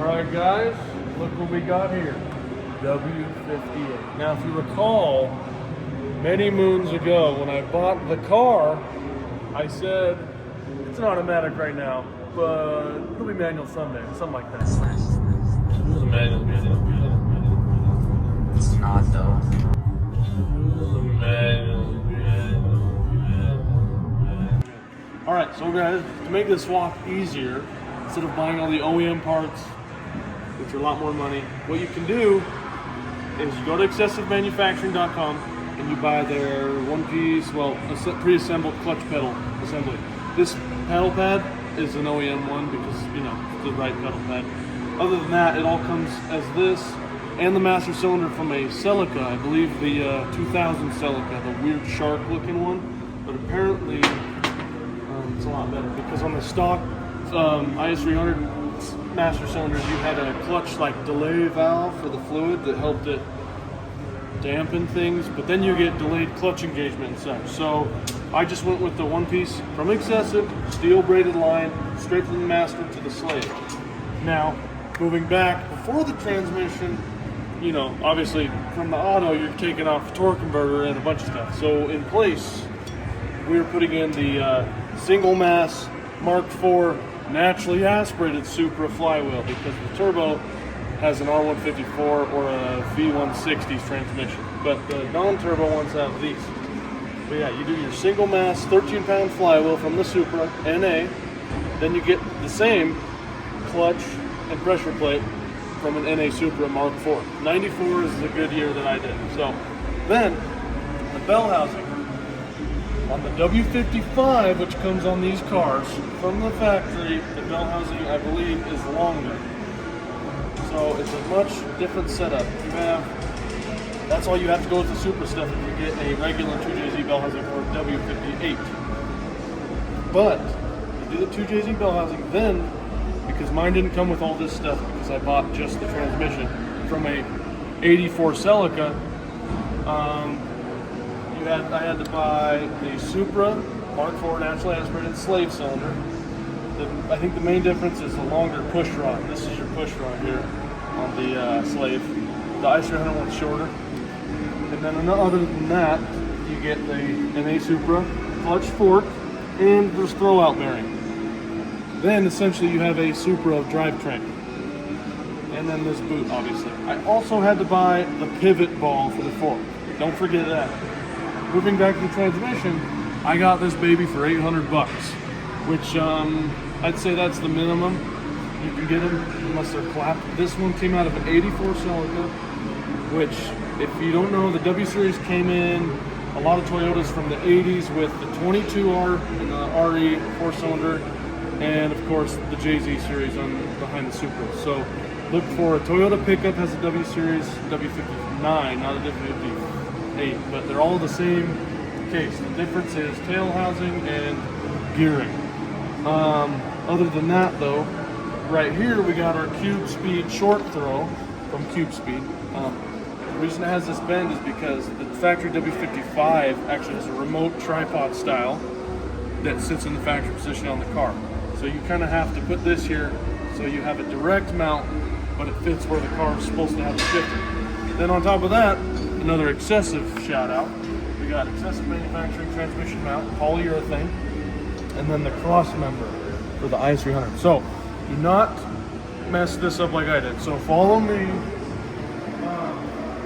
Alright guys, look what we got here. W58. Now if you recall, many moons ago when I bought the car, I said, it's an automatic right now, but it'll be manual someday, something like that. It's a manual. It's not though. Alright, so guys, to make this swap easier, instead of buying all the OEM parts, which are a lot more money, what you can do is you go to excessivemanufacturing.com and you buy their one-piece, well, pre-assembled clutch pedal assembly. This pedal pad is an OEM one because, you know, it's the right pedal pad. Other than that, it all comes as this and the master cylinder from a Celica, I believe the 2000 Celica, the weird shark-looking one. But apparently, it's a lot better because on the stock IS300 master cylinders, you had a clutch like delay valve for the fluid that helped it dampen things, but then you get delayed clutch engagement and such. So I just went with the one piece from Excessive, steel braided line, straight from the master to the slave. Now, moving back before the transmission, you know, obviously from the auto, you're taking off the torque converter and a bunch of stuff. So in place, we were putting in the single mass Mark IV naturally aspirated Supra flywheel because the turbo has an R154 or a V160 transmission, but the non-turbo ones have these. But yeah, you do your single mass 13-pound flywheel from the Supra NA, then you get the same clutch and pressure plate from an NA Supra Mark IV. 94 is the good year that I did. So then the bell housing on the W55, which comes on these cars from the factory, the bell housing, I believe, is longer. So it's a much different setup. You have, that's all you have to go with the Supra stuff if you get a regular 2JZ bell housing for a W58. But you do the 2JZ bell housing, then, because mine didn't come with all this stuff because I bought just the transmission from a 84 Celica, I had to buy the Supra Mark IV naturally aspirated slave cylinder. I think the main difference is the longer push rod. This is your push rod here on the slave. The IS300 one's shorter. And then other than that, you get the NA Supra clutch fork and this throwout bearing. Then essentially you have a Supra drivetrain. And then this boot, obviously. I also had to buy the pivot ball for the fork. Don't forget that. Moving back to the transmission, I got this baby for 800 bucks, which I'd say that's the minimum you can get them unless they're clapped. This one came out of an 84 Celica, which, if you don't know, the W series came in a lot of Toyotas from the 80s with the 22R and the RE 4-cylinder, and of course the JZ series behind the Supra. So look for a Toyota pickup has a W series, W59, not a W58, but they're all the same case. The difference is tail housing and gearing. Other than that though, right here we got our Cube Speed short throw from Cube Speed. The reason it has this bend is because the factory W55 actually has a remote tripod style that sits in the factory position on the car. So you kind of have to put this here so you have a direct mount, but it fits where the car is supposed to have it shifted. Then on top of that, another Excessive shout out. We got Excessive Manufacturing transmission mount, polyurethane, and then the cross member for the IS300. So do not mess this up like I did. So follow me.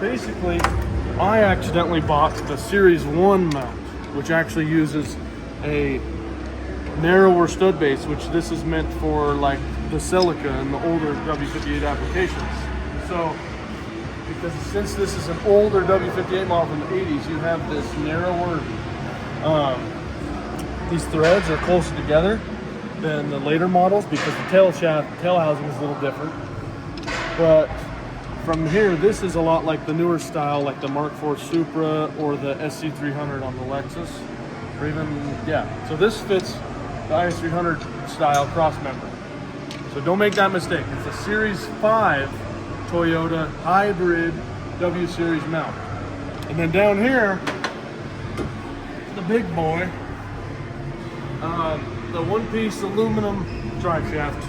Basically, I accidentally bought the Series 1 mount, which actually uses a narrower stud base, which this is meant for like the Celica and the older W58 applications. So, because since this is an older W58 model from the 80s, you have this narrower, these threads are closer together than the later models because the tail housing is a little different. But from here, this is a lot like the newer style, like the Mark IV Supra or the SC300 on the Lexus, or even, yeah. So this fits the IS300 style cross member. So don't make that mistake. It's a Series 5 Toyota hybrid W series mount. And then down here, the big boy, the one-piece aluminum drive shaft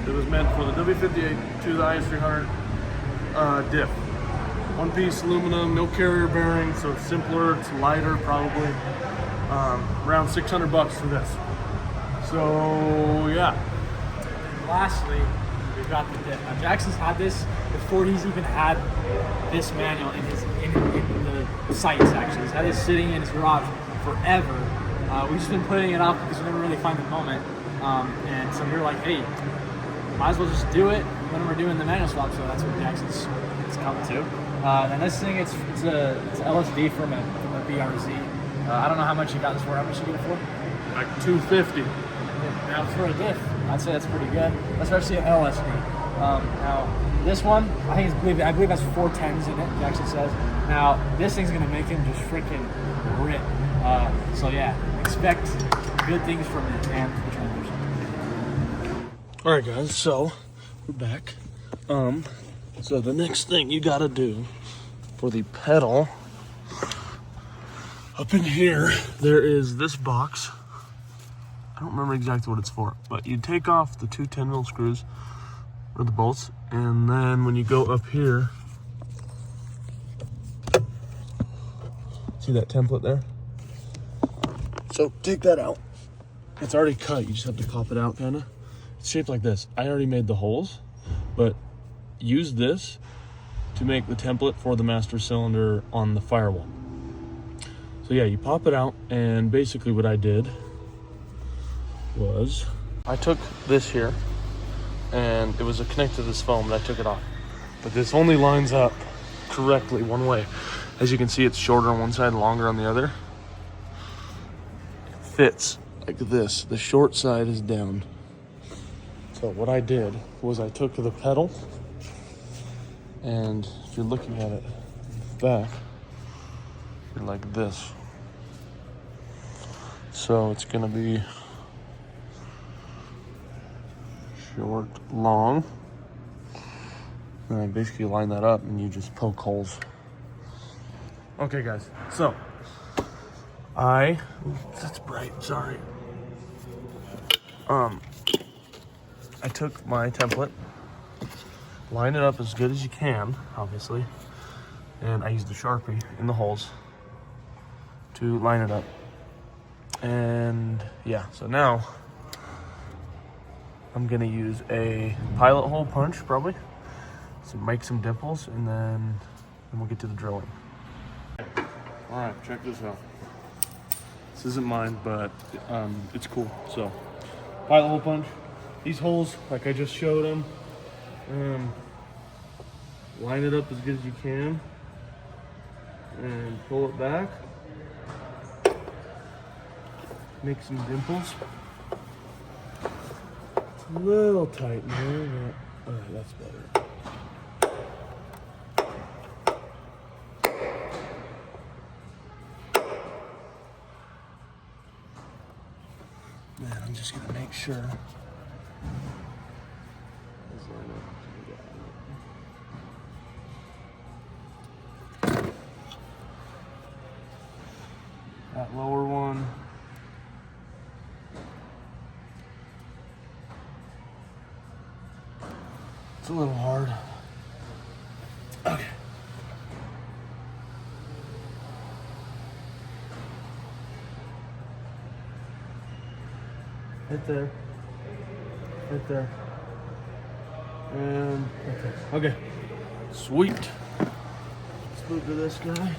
It was meant for the W58 to the IS300 diff. One piece aluminum, no carrier bearing, so it's simpler, it's lighter probably. Around 600 bucks for this. So yeah. Lastly, we've got the diff. Now Jackson's had this before he's even had this manual in the sights. Actually, he's had this sitting in his garage forever. We've just been putting it off because we never really find the moment. And so we were like, hey, might as well just do it when we're doing the manual swap. So that's what Jackson's come to. And this thing, it's LSD from a BRZ. I don't know how much you got this for. How much you get it for? Like 250. Now for a diff, I'd say that's pretty good, especially an LSD. Now this one, I believe has 4 10s in it. Jackson says. Now this thing's gonna make him just freaking rip. So yeah, expect good things from it and the transmission. All right, guys. So we're back. So the next thing you gotta do for the pedal, up in here, there is this box. I don't remember exactly what it's for, but you take off the 2 10-mil screws, or the bolts, and then when you go up here, see that template there? So take that out. It's already cut, you just have to pop it out, kinda. It's shaped like this. I already made the holes, but use this to make the template for the master cylinder on the firewall. So yeah, you pop it out, and basically what I did was I took this here, and it was connected to this foam, and I took it off. But this only lines up correctly one way. As you can see, it's shorter on one side and longer on the other. It fits like this. The short side is down. So what I did was I took the pedal, and if you're looking at it back, you're like this. So it's gonna be short, long. And I basically line that up and you just poke holes. Okay guys, so that's bright, sorry. I took my template, line it up as good as you can, obviously, and I used the Sharpie in the holes to line it up. And yeah, so now I'm gonna use a pilot hole punch probably to make some dimples, and then we'll get to the drilling. All right, check this out. This isn't mine, but it's cool. So pilot hole punch. These holes, like I just showed them, line it up as good as you can and pull it back. Make some dimples. It's a little tight there, but alright, that's better. Man, I'm just gonna make sure. That lower one. It's a little hard. Okay. Right there. Right there. And right there. Okay. Sweet. Let's move to this guy.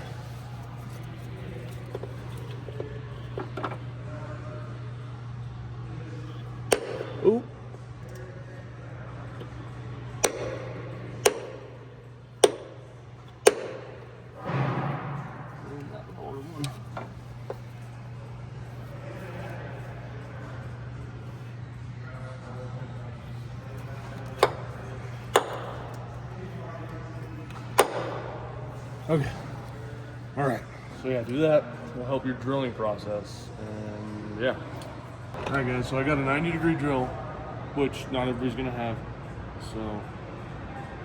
Ooh. Okay. All right. So yeah, do that. It'll help your drilling process. And yeah. All right, guys. So I got a 90-degree drill, which not everybody's gonna have. So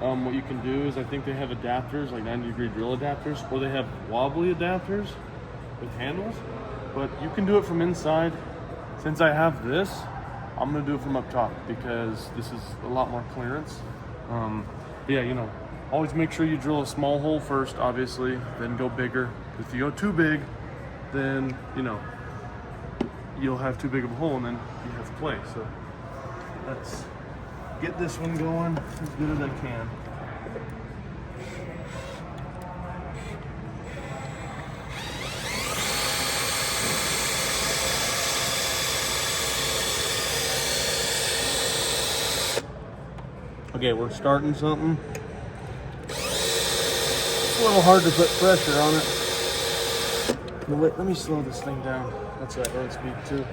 what you can do is, I think they have adapters, like 90-degree drill adapters, or they have wobbly adapters with handles. But you can do it from inside. Since I have this, I'm gonna do it from up top because this is a lot more clearance. Yeah, you know, always make sure you drill a small hole first, obviously, then go bigger. If you go too big, then, you know, you'll have too big of a hole and then you have to play. So let's get this one going as good as I can. Okay, we're starting something. It's a little hard to put pressure on it. But wait, let me slow this thing down. That's at road speed too.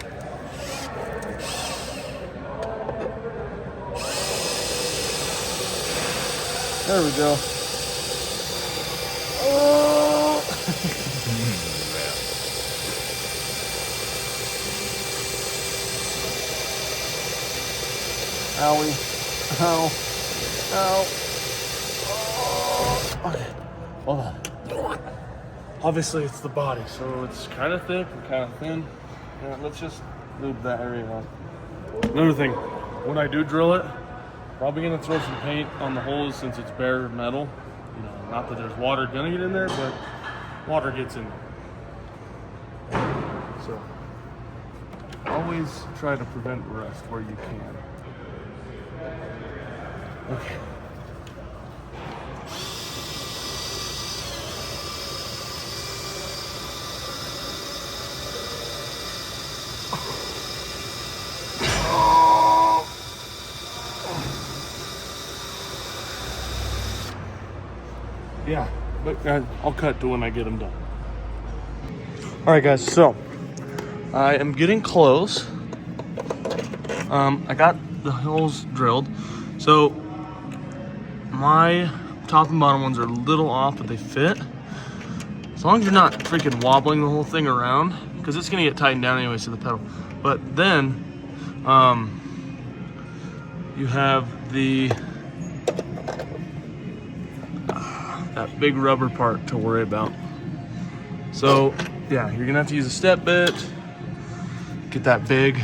There we go. Oh! Owie. Ow. Ow. Oh. Okay. Hold on. Obviously, it's the body, so it's kind of thick and kind of thin. Yeah, let's just lube that area up. Another thing, when I do drill it, probably gonna throw some paint on the holes since it's bare metal. You know, not that there's water gonna get in there, but water gets in there. So, always try to prevent rust where you can. Okay. Yeah, but I'll cut to when I get them done. All right, guys, so I am getting close. I got the holes drilled. So my top and bottom ones are a little off, but they fit. As long as you're not freaking wobbling the whole thing around, because it's gonna get tightened down anyways to the pedal. But then you have the that big rubber part to worry about. So yeah, you're gonna have to use a step bit, get that big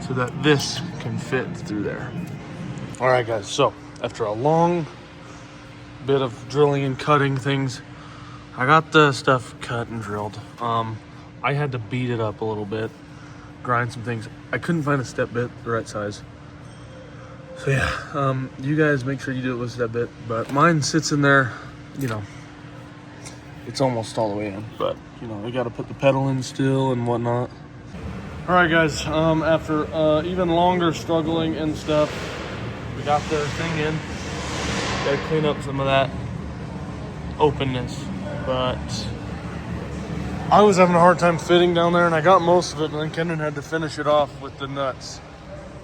so that this can fit through there. All right, guys, so after a long bit of drilling and cutting things, I got the stuff cut and drilled. I had to beat it up a little bit, grind some things. I couldn't find a step bit the right size. So yeah, you guys make sure you do it with a step bit, but mine sits in there, you know, it's almost all the way in, but you know, I gotta put the pedal in still and whatnot. All right, guys, after even longer struggling and stuff, we got the thing in. Gotta clean up some of that openness, but I was having a hard time fitting down there, and I got most of it, and then Kendon had to finish it off with the nuts.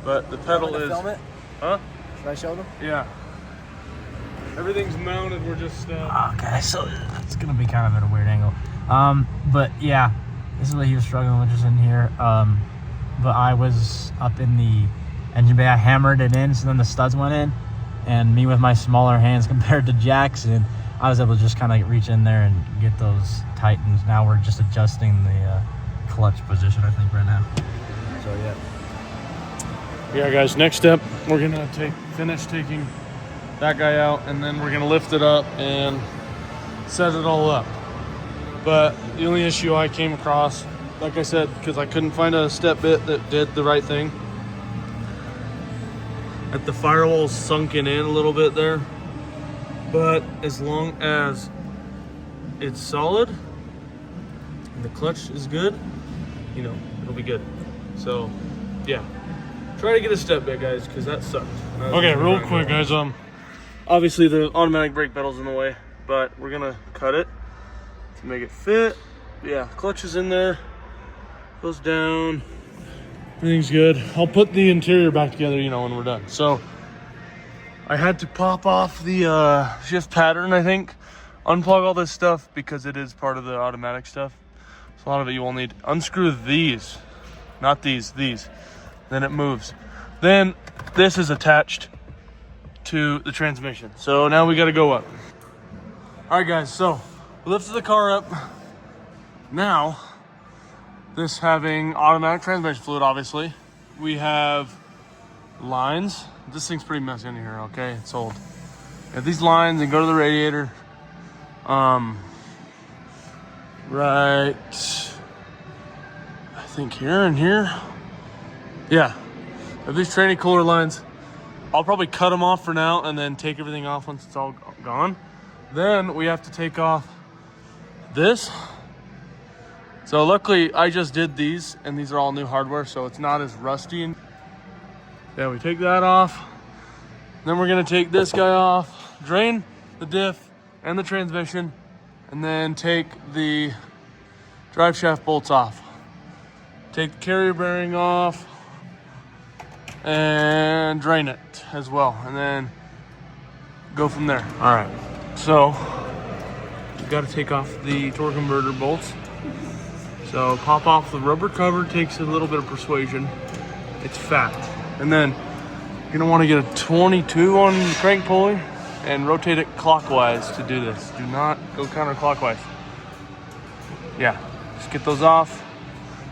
But the pedal is... Film it? Huh? Should I show them? Yeah. Everything's mounted, we're just... Okay, so it's gonna be kind of at a weird angle. But yeah, this is what he was struggling with just in here. But I was up in the engine bay, I hammered it in, so then the studs went in, and me with my smaller hands compared to Jackson, I was able to just kind of reach in there and get those tightened. Now we're just adjusting the clutch position, I think, right now. So yeah. Yeah, guys, next step, we're gonna finish taking that guy out, and then we're gonna lift it up and set it all up. But the only issue I came across, like I said, because I couldn't find a step bit that did the right thing, at the firewall's sunken in a little bit there. But as long as it's solid and the clutch is good, you know, it'll be good. So yeah, try to get a step bit, guys, because that sucked. Okay, real quick, guys, obviously the automatic brake pedal's in the way, but we're gonna cut it to make it fit. Yeah, clutch is in there, goes down, everything's good. I'll put the interior back together, you know, when we're done. So I had to pop off the shift pattern, I think, unplug all this stuff because it is part of the automatic stuff. So a lot of it you will need. Unscrew these, not these, then it moves. Then this is attached to the transmission. So now we gotta go up. All right, guys, so we lifted the car up. Now, this having automatic transmission fluid, obviously, we have lines. This thing's pretty messy in here, okay? It's old. We have these lines and go to the radiator. Right, I think here and here. Yeah, I have these tranny cooler lines. I'll probably cut them off for now and then take everything off once it's all gone. Then we have to take off this. So luckily I just did these and these are all new hardware, so it's not as rusty. Yeah, we take that off. Then we're gonna take this guy off, drain the diff and the transmission, and then take the drive shaft bolts off. Take the carrier bearing off and drain it as well, and then go from there. All right, so you got to take off the torque converter bolts. So pop off the rubber cover, takes a little bit of persuasion. It's fat. And then you're gonna want to get a 22 on the crank pulley and rotate it clockwise to do this. Do not go counterclockwise. Yeah, just get those off.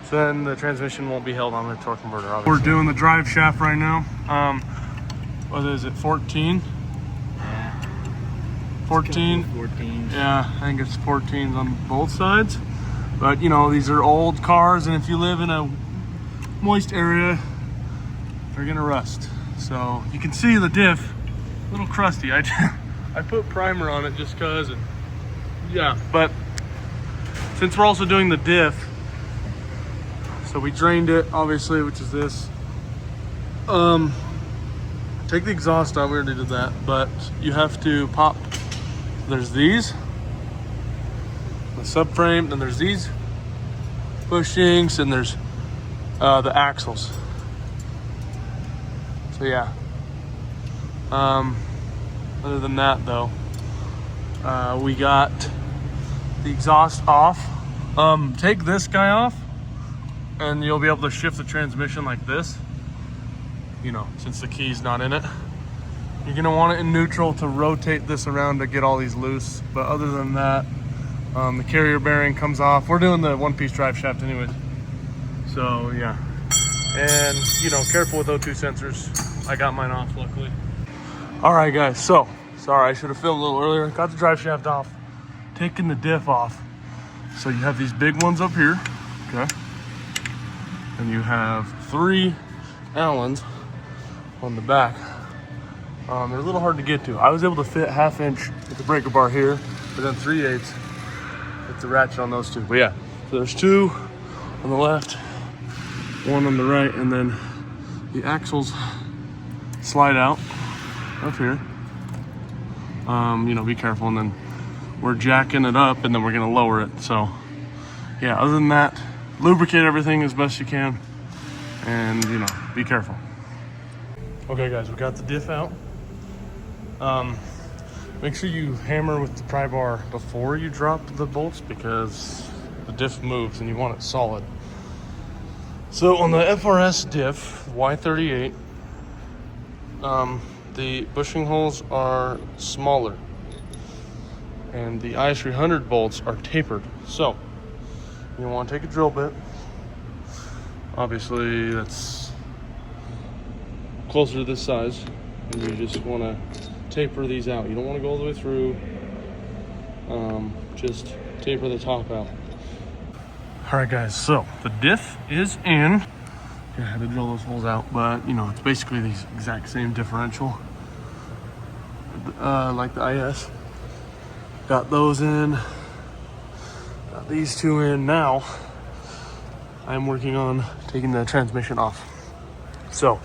So then the transmission won't be held on the torque converter, obviously. We're doing the drive shaft right now. What is it, 14? Yeah. 14? 14. Yeah, I think it's 14s on both sides. But you know, these are old cars, and if you live in a moist area, they're gonna rust. So you can see the diff, a little crusty. I put primer on it just cause, and yeah, but since we're also doing the diff, so we drained it, obviously, which is this. Take the exhaust out, we already did that, but you have to pop, there's these, the subframe, then there's these bushings, and there's the axles. So yeah. Other than that though, we got the exhaust off. Take this guy off and you'll be able to shift the transmission like this, you know, since the key's not in it. You're gonna want it in neutral to rotate this around to get all these loose. But other than that, the carrier bearing comes off. We're doing the one-piece drive shaft anyways. So yeah. And you know, careful with O2 sensors. I got mine off, luckily. All right guys, so, sorry, I should have filmed a little earlier. Got the drive shaft off, taking the diff off. So you have these big ones up here, okay? And you have 3 Allens on the back. They're a little hard to get to. I was able to fit 1/2 inch with the breaker bar here, but then 3/8 with the ratchet on those two. But yeah, so there's 2 on the left, 1 on the right, and then the axles slide out up here. You know, be careful, and then we're jacking it up and then we're gonna lower it. So yeah, other than that, lubricate everything as best you can, and you know, be careful. Okay guys, we got the diff out. Make sure you hammer with the pry bar before you drop the bolts, because the diff moves and you want it solid. So on the FRS diff Y38, the bushing holes are smaller and the IS300 bolts are tapered. So you want to take a drill bit, obviously that's closer to this size, and you just want to taper these out. You don't want to go all the way through, just taper the top out. All right guys, so the diff is in. I had to drill those holes out, but you know, it's basically the exact same differential like the IS. Got those in, got these 2 in. Now I'm working on taking the transmission off. So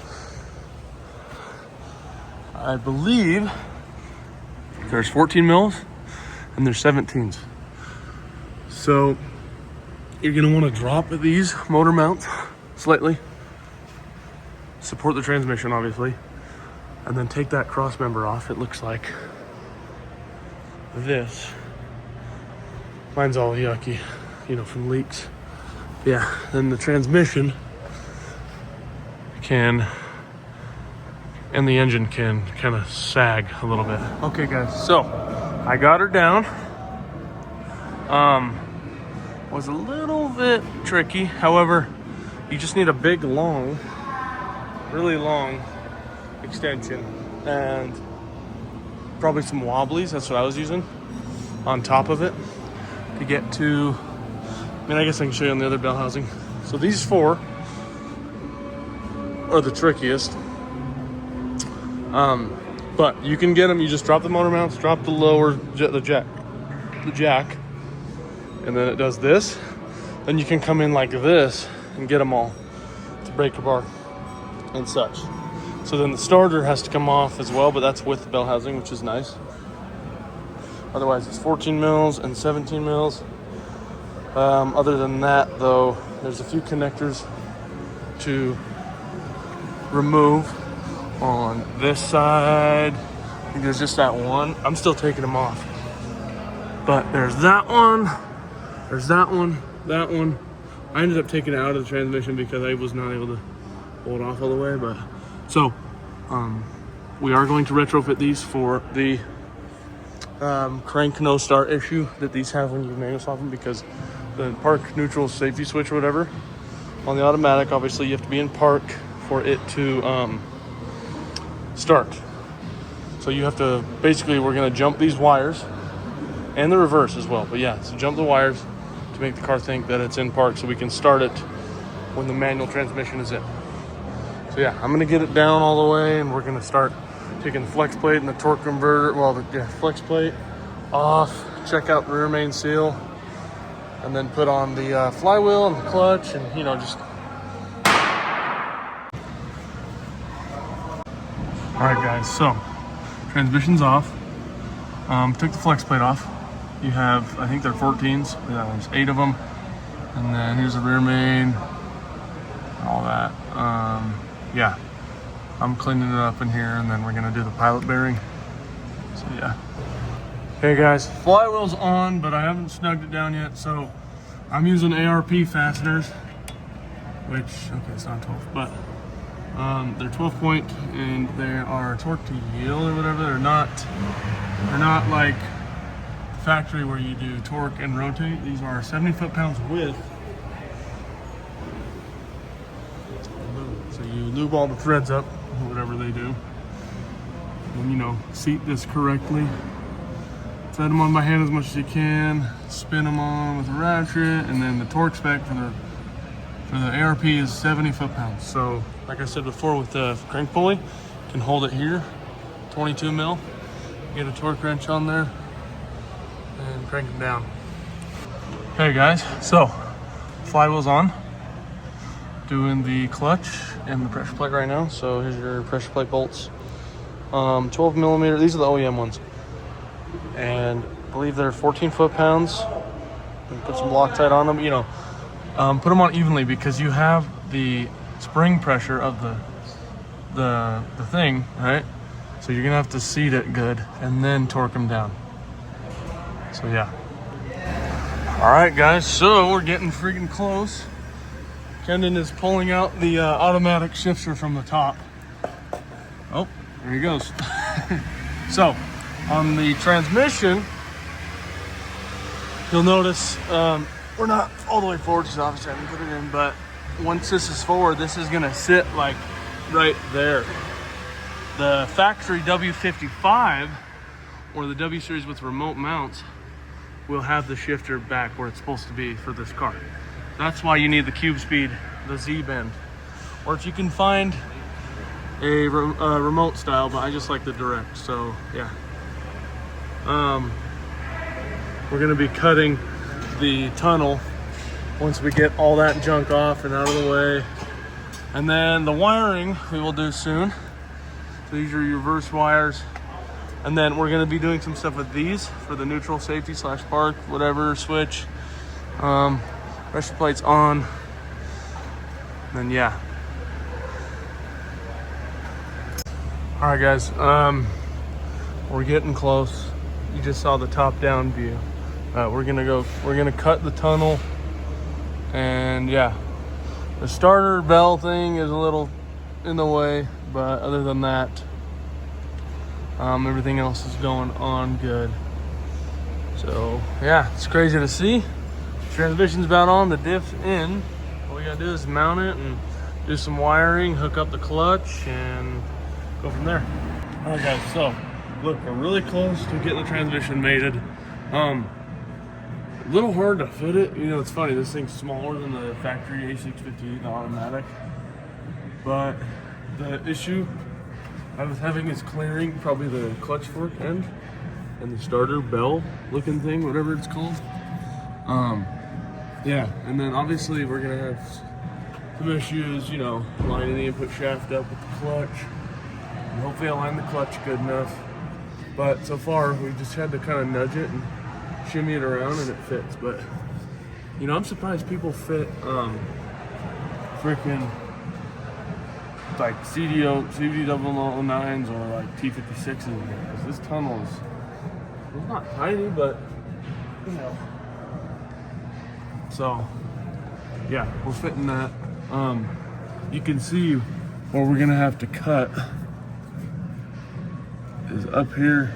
I believe there's 14 mils and there's 17s. So you're gonna want to drop these motor mounts slightly, support the transmission obviously, and then take that cross member off. It looks like this. Mine's all yucky, you know, from leaks. Yeah, then the transmission can, and the engine can kind of sag a little bit. Okay guys, so I got her down. Was a little bit tricky. However, you just need a big long really long extension and probably some wobblies. That's what I was using on top of it to get to. I mean, I guess I can show you on the other bell housing. So these 4 are the trickiest. But you can get them. You just drop the motor mounts, drop the lower the jack, and then it does this. Then you can come in like this and get them all to breaker bar and such. So then the starter has to come off as well, but that's with the bell housing, which is nice. Otherwise, it's 14 mils and 17 mils. Other than that, though, there's a few connectors to remove on this side. I think there's just that one. I'm still taking them off. But there's that one. There's that one. That one. I ended up taking it out of the transmission because I was not able to pull it off all the way. But so we are going to retrofit these for the crank no start issue that these have when you manual stop them, because the park neutral safety switch or whatever on the automatic, obviously you have to be in park for it to start. So you have to, basically we're going to jump these wires and the reverse as well. But yeah, so jump the wires to make the car think that it's in park so we can start it when the manual transmission is in. So yeah, I'm going to get it down all the way, and we're going to start taking the flex plate and the torque converter, well, the flex plate off, check out the rear main seal, and then put on the flywheel and the clutch, and you know, just. All right, guys, so transmission's off. Took the flex plate off. You have, I think they're 14s. Yeah, there's 8 of them. And then here's the rear main, all that. Yeah, I'm cleaning it up in here, and then we're gonna do the pilot bearing. So yeah. Hey guys, flywheel's on, but I haven't snugged it down yet. So I'm using ARP fasteners, which, okay, it's not 12, but they're 12 point, and they are torque to yield or whatever. They're not like factory where you do torque and rotate. These are 70 foot-pounds width. So you lube all the threads up, whatever they do. And, you know, seat this correctly. Set them on by hand as much as you can. Spin them on with a ratchet, and then the torque spec for the ARP is 70 foot-pounds. So, like I said before, with the crank pulley, you can hold it here, 22 mil. Get a torque wrench on there and crank them down. Okay, guys, so flywheel's on. Doing the clutch and the pressure plate right now. So here's your pressure plate bolts. 12 millimeter. These are the OEM ones, and I believe they're 14 foot-pounds. Put some Loctite on them. You know, put them on evenly, because you have the spring pressure of the thing, right? So you're gonna have to seat it good and then torque them down. So yeah. All right, guys. So we're getting freaking close. Kendon is pulling out the automatic shifter from the top. Oh, there he goes. So on the transmission, you'll notice we're not all the way forward, so obviously I haven't put it in, but once this is forward, this is gonna sit like right there. The factory W55 or the W series with remote mounts will have the shifter back where it's supposed to be for this car. That's why you need the cube speed, the Z bend. Or if you can find a remote style, but I just like the direct, so yeah. We're gonna be cutting the tunnel once we get all that junk off and out of the way. And then the wiring we will do soon. So these are your reverse wires. And then we're gonna be doing some stuff with these for the neutral safety / park, whatever, switch. Pressure plates on. And then yeah. All right, guys, we're getting close. You just saw the top down view. We're gonna cut the tunnel, and yeah, the starter bell thing is a little in the way, but other than that, everything else is going on good. So yeah, it's crazy to see. Transmission's about on, the diff's in. All we gotta do is mount it and do some wiring, hook up the clutch, and go from there. All right, guys. So, look, we're really close to getting the transmission mated. A little hard to fit it. You know, it's funny. This thing's smaller than the factory A658, the automatic. But the issue I was having is clearing probably the clutch fork end and the starter bell looking thing, whatever it's called. Yeah, and then obviously we're gonna have some issues, you know, lining the input shaft up with the clutch. And hopefully I line the clutch good enough. But so far we just had to kind of nudge it and shimmy it around and it fits. But you know, I'm surprised people fit freaking like CD009s or like T56s in here, because this tunnel is, it's not tiny, but you know. So yeah, we're fitting that. You can see where we're gonna have to cut is up here,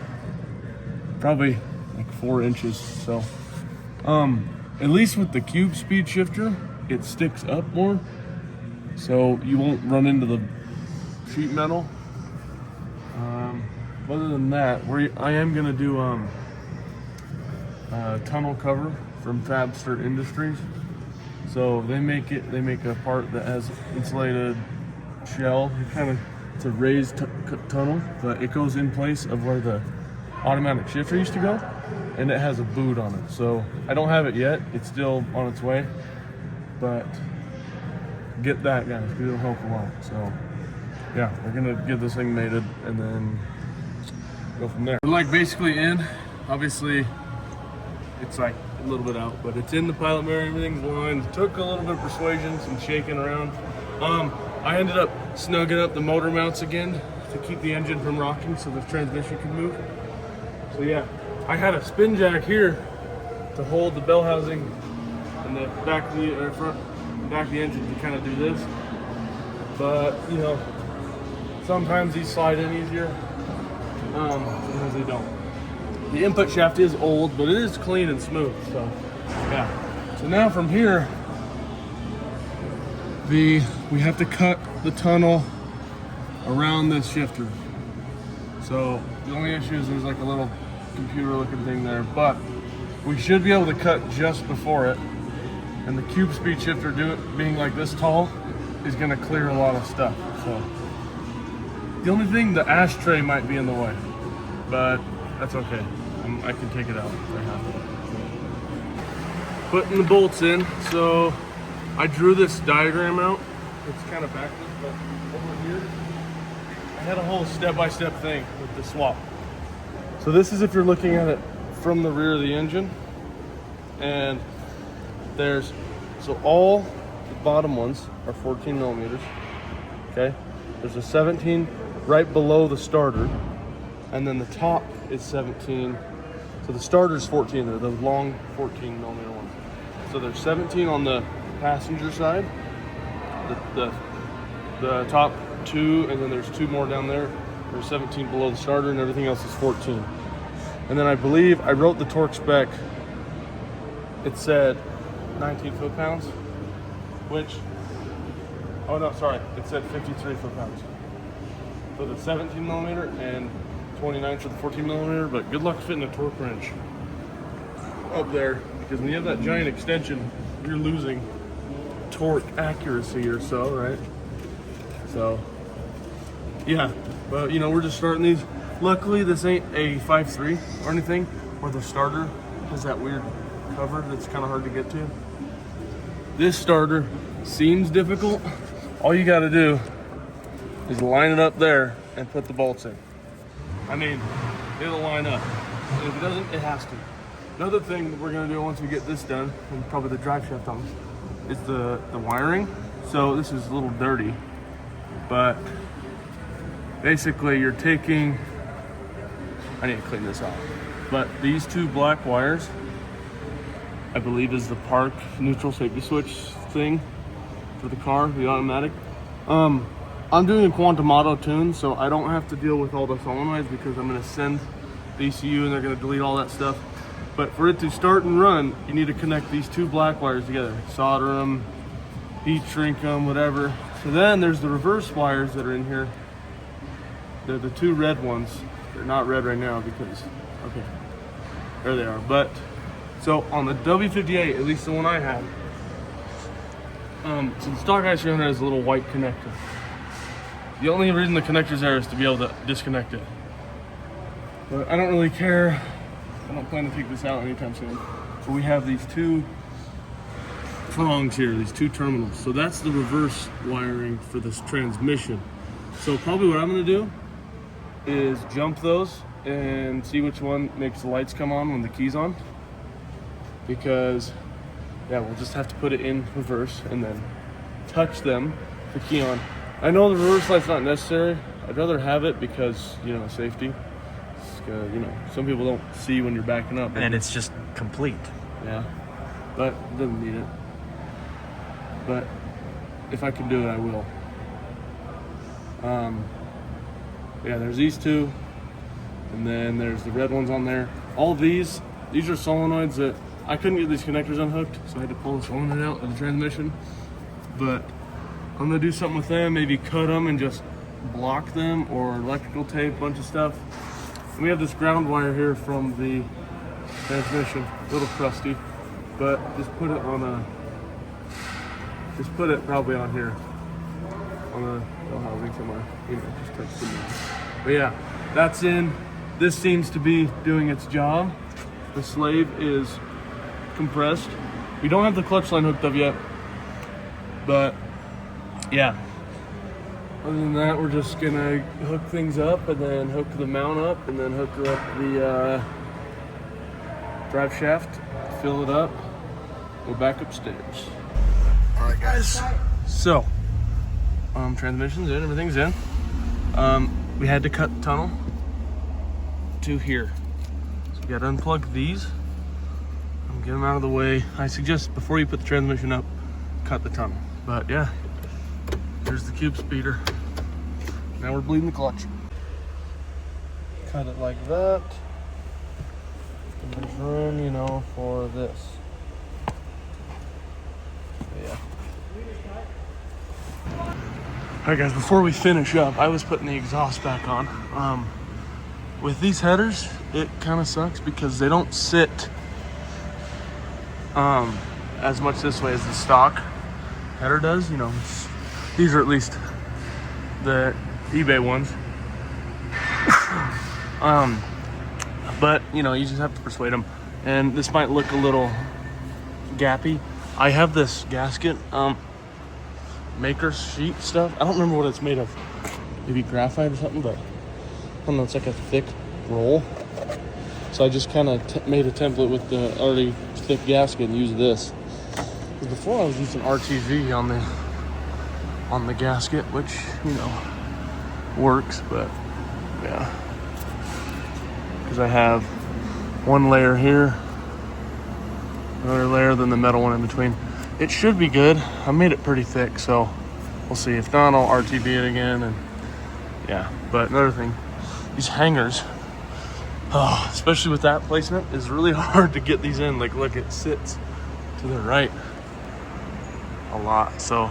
probably like 4 inches. So at least with the cube speed shifter, it sticks up more, so you won't run into the sheet metal. Other than that, I am gonna do tunnel cover from Fabster Industries. So they make a part that has insulated shell. It's a raised tunnel, but it goes in place of where the automatic shifter used to go, and it has a boot on it. So I don't have it yet. It's still on its way, but get that, guys, because it'll help a lot. So yeah, we're gonna get this thing mated and then go from there. We're like basically in. Obviously, it's like a little bit out, but it's in the pilot mirror. Everything's lined. Took a little bit of persuasion, some shaking around. I ended up snugging up the motor mounts again to keep the engine from rocking, so the transmission can move. So yeah, I had a spin jack here to hold the bell housing and the back of the back of the engine to kind of do this. But you know, sometimes these slide in easier. Sometimes they don't. The input shaft is old, but it is clean and smooth. So yeah. So now from here, we have to cut the tunnel around this shifter. So the only issue is there's like a little computer looking thing there, but we should be able to cut just before it. And the cube speed shifter, being like this tall, is gonna clear a lot of stuff. So the only thing, the ashtray might be in the way, but that's okay. I can take it out if I have to. Putting the bolts in. So I drew this diagram out. It's kind of backwards, but over here, I had a whole step-by-step thing with the swap. So this is if you're looking at it from the rear of the engine, and so all the bottom ones are 14 millimeters. Okay, there's a 17 right below the starter, and then the top is 17. So the starter's 14. They're the long 14 millimeter ones. So there's 17 on the passenger side, the top 2, and then there's 2 more down there. There's 17 below the starter, and everything else is 14. And then I believe I wrote the torque spec. It said 19 foot-pounds, which, oh no, sorry, it said 53 foot-pounds for the 17 millimeter and 29 for the 14 millimeter. But good luck fitting a torque wrench up there, because when you have that giant extension, you're losing torque accuracy or so, right? So yeah, but you know, we're just starting these. Luckily this ain't a 5.3 or anything where the starter has that weird cover that's kind of hard to get to. This starter seems difficult. All you got to do is line it up there and put the bolts in. I mean, it'll line up. And if it doesn't, it has to. Another thing that we're gonna do once we get this done, and probably the drive shaft on, is the wiring. So this is a little dirty, but basically you're taking, I need to clean this off, but these 2 black wires, I believe is the park neutral safety switch thing for the car, the automatic. I'm doing a quantum auto tune, so I don't have to deal with all the solenoids, because I'm gonna send the ECU and they're gonna delete all that stuff. But for it to start and run, you need to connect these 2 black wires together, solder them, heat shrink them, whatever, So then there's the reverse wires that are in here. They're the two red ones. They're not red right now because, okay, there they are. But, so on the W58, at least the one I have, so the stock IS300 has a little white connector. The only reason the connector's there is to be able to disconnect it. But I don't really care. I don't plan to take this out anytime soon. So we have these two prongs here, these two terminals. So that's the reverse wiring for this transmission. So probably what I'm gonna do is jump those and see which one makes the lights come on when the key's on. Because, yeah, we'll just have to put it in reverse and then touch them, the key on. I know the reverse light's not necessary. I'd rather have it because, you know, safety. You know, some people don't see when you're backing up. And it's just complete. Yeah, but it doesn't need it. But if I can do it, I will. Yeah, there's these two, and then there's the red ones on there. All these are solenoids that I couldn't get these connectors unhooked, so I had to pull the solenoid out of the transmission. But I'm gonna do something with them, maybe cut them and just block them, or electrical tape, a bunch of stuff. We have this ground wire here from the transmission, a little crusty, but just put it probably on here, on a bell housing somewhere, you know, just touch the knee. But yeah, that's in. This seems to be doing its job. The slave is compressed. We don't have the clutch line hooked up yet, but yeah. Other than that, we're just gonna hook things up and then hook the mount up and then hook up the drive shaft, fill it up, go back upstairs. All right, guys. So, transmission's in, everything's in. We had to cut the tunnel to here. So you gotta unplug these and get them out of the way. I suggest before you put the transmission up, cut the tunnel. But yeah. Here's the cube speeder. Now we're bleeding the clutch. Cut it like that. And there's room, you know, for this. Yeah. Alright guys, before we finish up, I was putting the exhaust back on. With these headers, it kind of sucks because they don't sit as much this way as the stock header does, you know. These are at least the eBay ones. But you know, you just have to persuade them. And this might look a little gappy. I have this gasket, maker's sheet stuff. I don't remember what it's made of. Maybe graphite or something, but I don't know, it's like a thick roll. So I just kind of made a template with the already thick gasket and used this. Because before I was using RTV on the gasket, which, you know, works, but yeah, because I have one layer here, another layer, then the metal one in between. It should be good. I made it pretty thick, so we'll see. If not, I'll RTV it again. And yeah, but another thing, these hangers, especially with that placement, is really hard to get these in. Like, look, it sits to the right a lot, so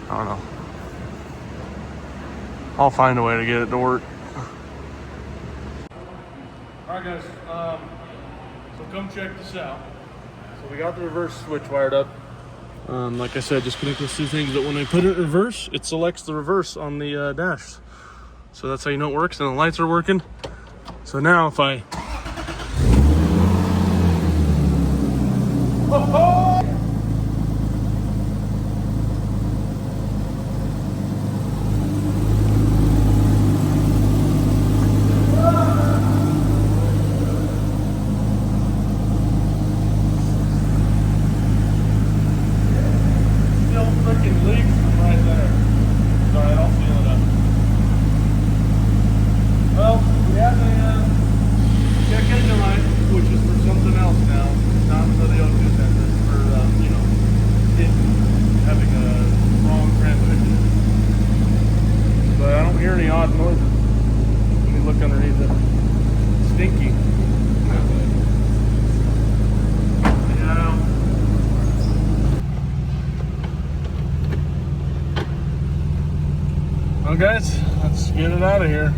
I don't know. I'll find a way to get it to work. All right, guys. So come check this out. So we got the reverse switch wired up. Like I said, just connect those two things. But when I put it in reverse, it selects the reverse on the dash. So that's how you know it works. And the lights are working. So now if I... Well, guys, let's get it out of here.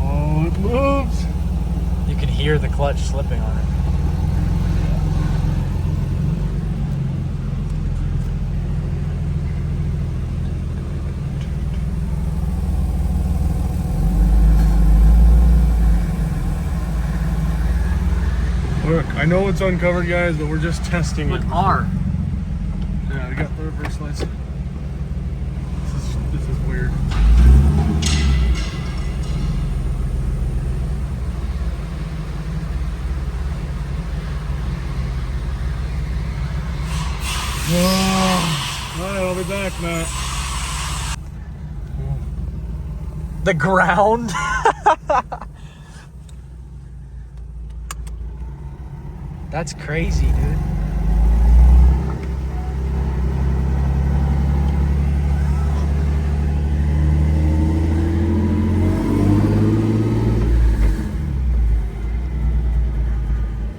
Oh, it moves. You can hear the clutch slipping on it. Look, I know it's uncovered, guys, but we're just testing it. With R. Yeah, we got the reverse lights. This is weird. All right, I'll be back, Matt. The ground. That's crazy, dude.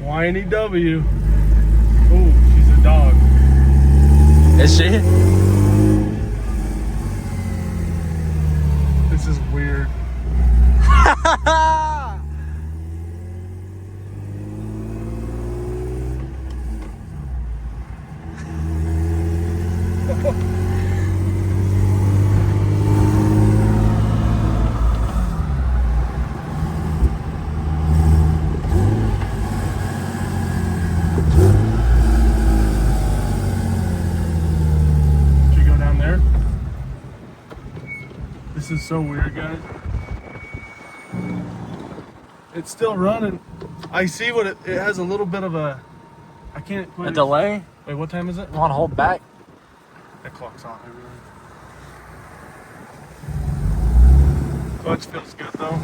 Whiny W. Oh, she's a dog. Is she? This is weird. Should we go down there? This is so weird, guys. It's still running. I see what it has a little bit of a, I can't quite. A delay? Wait, what time is it? Want to hold back? That clock's on. Clutch feels good though.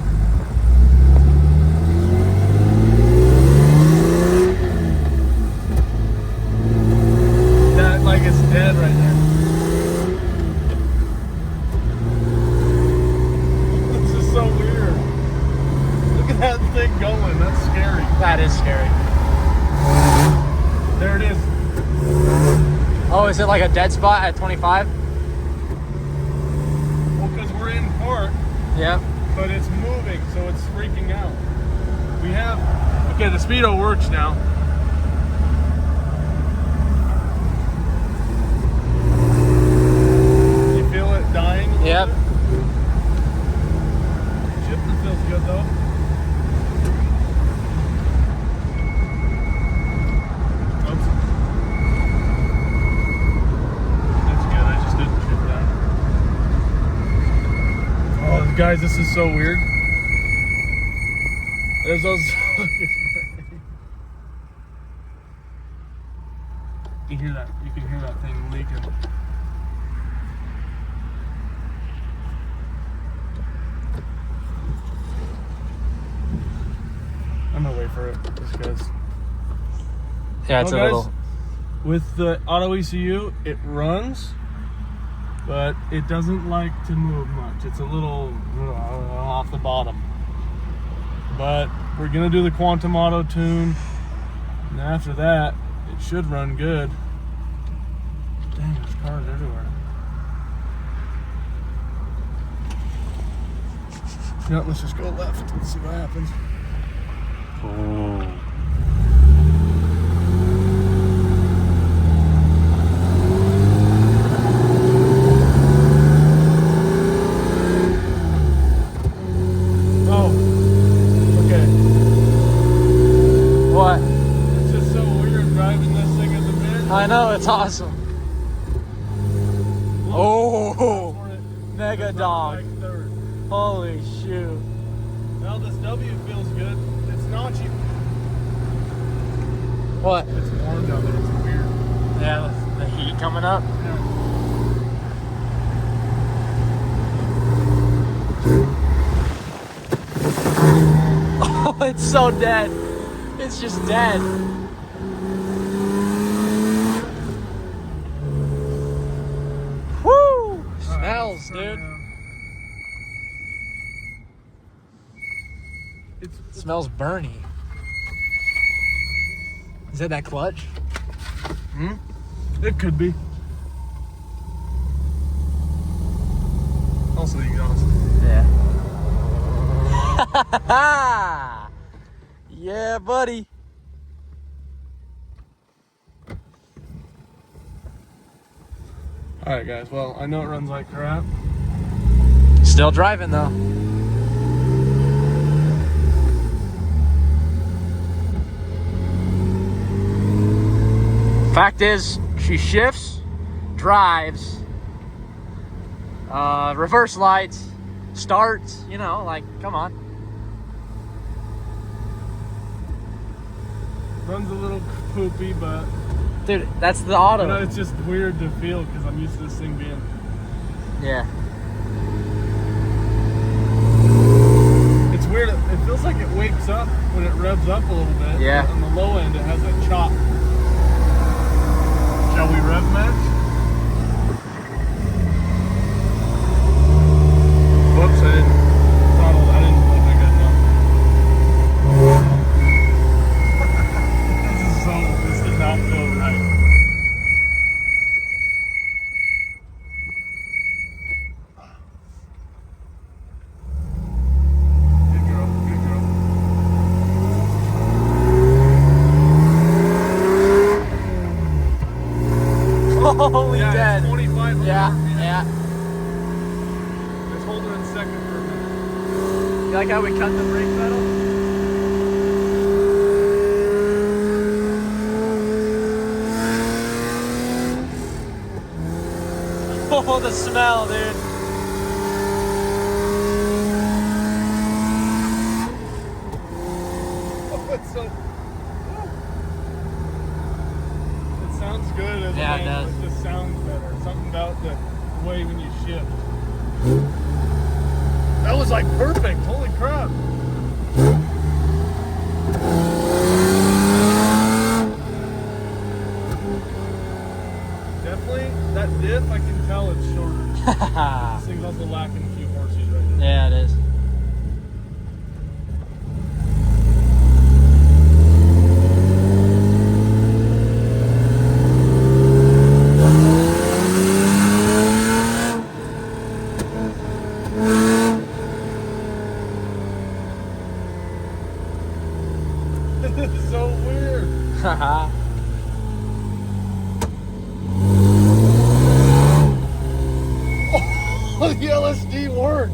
That like it's dead right there. This is so weird. Look at that thing going. That's scary. That is scary. There it is. Oh, is it like a dead spot at 25? Well, because we're in park, Yep. but it's moving, so it's freaking out. We have, okay, the speedo works now. You feel it dying a little Yep. bit? Shifter feels good though. Oops. That's good, I just didn't shift that. Oh, guys, this is so weird. There's those. You hear that? You can hear that thing leaking. I'm gonna wait for it, just because. Yeah, it's Well, a guys, little. With the auto ECU, it runs, but it doesn't like to move much. It's a little off the bottom. But we're gonna do the quantum auto tune, and after that, it should run good. Dang, there's cars everywhere. No, let's just go left and see what happens. Oh, okay. What? It's just so weird driving this thing at the bend. I know, it's awesome. Oh, mega dog. Like third. Holy shoot. Now this W feels good. It's notchy. What? It's warm down there. It's weird. Yeah, the heat coming up. Oh, it's so dead. It's just dead. Woo! Smells, dude. It Smells burny. Is that clutch? It could be. also the exhaust. Yeah. Yeah, buddy. Alright guys, well, I know it runs like crap. Still driving though. Fact is, she shifts, drives, reverse lights, starts, you know, like, come on. Runs a little poopy, but Dude, that's the auto. I know it's just weird to feel because I'm used to this thing being. Yeah. It's weird. It feels like it wakes up when it revs up a little bit. Yeah. But on the low end, it has a chop. Shall we rev match? Whoops, I didn't throttle. I didn't put my gun down. This does not feel right. Good girl, good girl. Holy Yeah, dead. it's 25. Yeah, yeah. Just hold her in second for a minute. You like how we cut the brake pedal? Oh, the smell, dude. Oh, it's so. It sounds good as Yeah, a it manual. does. It just sounds better. Something about the way when you shift. That was like perfect. Holy crap. Definitely that diff, I can tell it's shorter. This thing's also lacking a few horses right now. Yeah, it is. This is so weird. Oh, the LSD worked.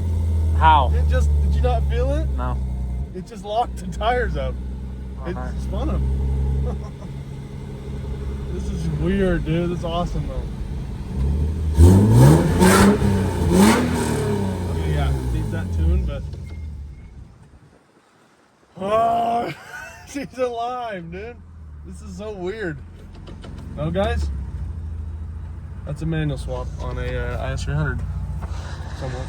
How? It just, did you not feel it? No. It just locked the tires up. It Uh-huh. spun them. This is weird, dude. This is awesome, though. Okay, yeah, it needs that tune, but. Oh, she's alive, dude. This is so weird. Well, guys, that's a manual swap on a IS300. Somewhat.